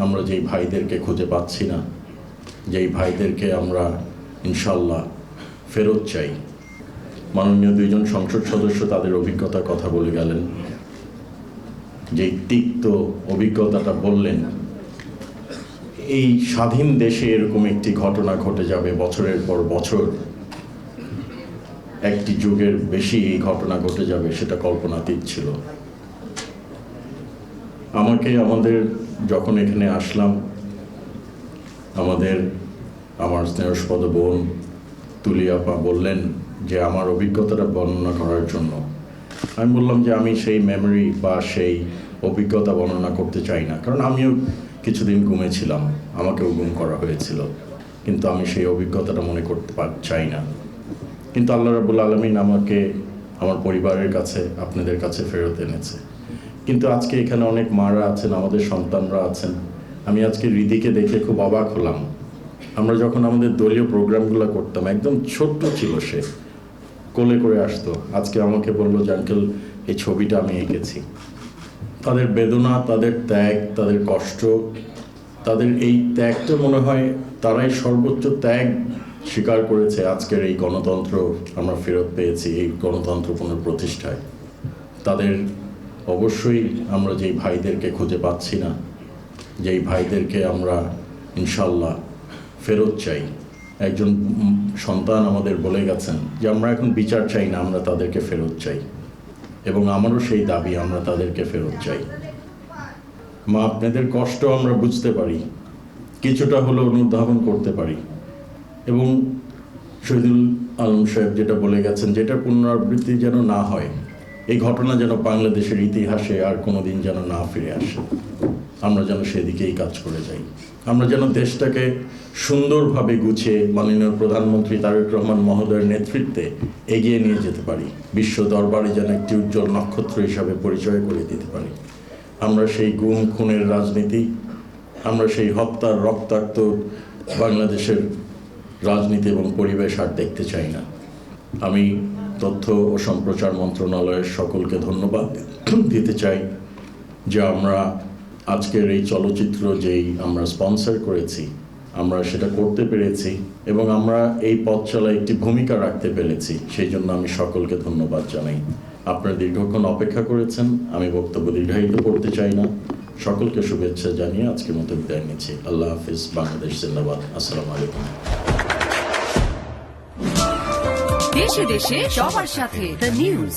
আমরা যেই ভাইদেরকে খুঁজে পাচ্ছি না, যেই ভাইদেরকে আমরা ইনশাল্লাহ ফেরত চাই। মাননীয় দুইজন সংসদ সদস্য তাদের অভিজ্ঞতার কথা বলে গেলেন, যেই তিক্ত অভিজ্ঞতাটা বললেন। এই স্বাধীন দেশে এরকম একটি ঘটনা ঘটে যাবে বছরের পর বছর, একটি যুগের বেশি এই ঘটনা ঘটে যাবে, সেটা কল্পনাতীত ছিল। আমাদের যখন এখানে আসলাম, আমার স্নেহস্পদ বোন তুলি আপা বললেন যে আমার অভিজ্ঞতাটা বর্ণনা করার জন্য। আমি বললাম যে আমি সেই মেমোরি বা সেই অভিজ্ঞতা বর্ণনা করতে চাই না, কারণ আমিও কিছুদিন ঘুমেছিলাম, আমাকেও গুম করা হয়েছিল, কিন্তু আমি সেই অভিজ্ঞতাটা মনে করতে চাই না। কিন্তু আল্লাহ রাব্বুল আলামিন আমাকে আমার পরিবারের কাছে, আপনাদের কাছে ফেরত এনেছে। কিন্তু আজকে এখানে অনেক মারা আছেন, আমাদের সন্তানরা আছেন। আমি আজকে রিদিকে দেখে খুব অবাক হলাম। আমরা যখন আমাদের দলীয় প্রোগ্রামগুলো করতাম, একদম ছোট্ট ছিল সে, কোলে করে আসতো। আজকে আমাকে বললো যে আঙ্কেল, এই ছবিটা আমি এঁকেছি। তাদের বেদনা, তাদের ত্যাগ, তাদের কষ্ট, তাদের এই ত্যাগটা মনে হয় তারাই সর্বোচ্চ ত্যাগ স্বীকার করেছে আজকের এই গণতন্ত্র আমরা ফেরত পেয়েছি, এই গণতন্ত্র পুনঃপ্রতিষ্ঠায়। তাদের অবশ্যই আমরা যেই ভাইদেরকে খুঁজে পাচ্ছি না, যেই ভাইদেরকে আমরা ইনশাল্লাহ ফেরত চাই। একজন সন্তান আমাদের বলে গেছেন যে আমরা এখন বিচার চাই না, আমরা তাদেরকে ফেরত চাই, এবং আমারও সেই দাবি, আমরা তাদেরকে ফেরত চাই। মা, আপনাদের কষ্ট আমরা বুঝতে পারি, কিছুটা হলেও অনুধাবন করতে পারি, এবং শহীদুল আলম সাহেব যেটা বলে গেছেন, যেটা পুনরাবৃত্তি যেন না হয়, এই ঘটনা যেন বাংলাদেশের ইতিহাসে আর কোনোদিন যেন না ফিরে আসে, আমরা যেন সেদিকেই কাজ করে যাই। আমরা যেন দেশটাকে সুন্দরভাবে গুছিয়ে মাননীয় প্রধানমন্ত্রী তারেক রহমান মহোদয়ের নেতৃত্বে এগিয়ে নিয়ে যেতে পারি, বিশ্ব দরবারে যেন একটি উজ্জ্বল নক্ষত্র হিসাবে পরিচয় করে দিতে পারি। আমরা সেই গুম খুনের রাজনীতি, আমরা সেই হত্যার রক্তাক্ত বাংলাদেশের রাজনীতি এবং পরিবেশ আর দেখতে চাই না। আমি তথ্য ও সম্প্রচার মন্ত্রণালয়ের সকলকে ধন্যবাদ দিতে চাই যে আমরা আজকের এই চলচ্চিত্র যেই আমরা স্পন্সর করেছি, আমরা সেটা করতে পেরেছি, এবং আমরা এই পথ চলায় একটি ভূমিকা রাখতে পেরেছি। সেই জন্য আমি সকলকে ধন্যবাদ জানাই। আপনারা দীর্ঘক্ষণ অপেক্ষা করেছেন, আমি বক্তব্য দীর্ঘায়িত করতে চাই না। সকলকে শুভেচ্ছা জানিয়ে আজকের মতো বিদায় নিচ্ছি। আল্লাহ হাফিজ। বাংলাদেশ জিন্দাবাদ। আসসালামু আলাইকুম। দেশে দেশে সবার সাথে দ্য নিউজ।